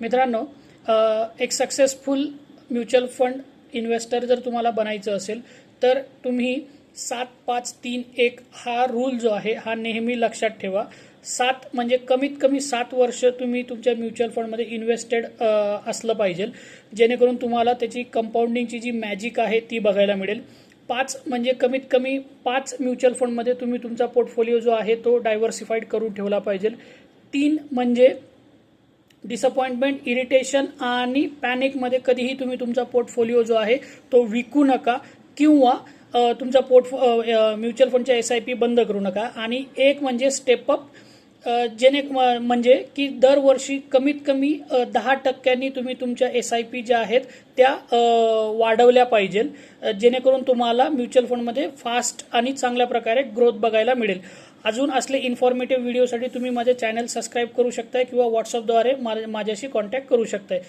मित्रांनो, एक successful mutual fund investor जर तुम्हाला बनायचं असेल तर तुम्ही 7-5-3-1 हा रूल जो आहे हा नेहमी लक्षात ठेवा। 7 म्हणजे कमीत कमी 7 वर्ष तुम्ही तुमच्या म्युच्युअल फंडमध्ये इन्व्हेस्टेड असलं पाहिजे, जेणेकरून तुम्हाला त्याची कंपाऊंडिंगची जी मॅजिक आहे ती बघायला मिळेल। 5 म्हणजे कमीत कमी 5 म्युच्युअल फंडमध्ये तुम्ही तुमचा पोर्टफोलिओ जो आहे तो डायव्हर्सिफाईड करून ठेवला पाहिजे। 3 म्हणजे डिसअपॉइंटमेंट, इरिटेशन आणि पॅनिकमध्ये कधीही तुम्ही तुमचा पोर्टफोलिओ जो आहे तो विकू नका किंवा तुमचा म्युच्युअल फंडच्या SIP बंद करू नका। आणि एक म्हणजे स्टेप अप, म्हणजे की दरवर्षी कमीत कमी 10% तुम्ही तुमच्या SIP ज्या आहेत त्या वाढवल्या पाहिजे, जेणेकरून तुम्हाला म्युच्युअल फंडमध्ये फास्ट आणि चांगल्या प्रकारे ग्रोथ बघायला मिळेल। अजून असले इन्फॉर्मेटिव्ह व्हिडिओसाठी तुम्ही माझे चॅनल सबस्क्राईब करू शकताय किंवा व्हॉट्सअपद्वारे माझ्याशी कॉन्टॅक्ट करू शकताय।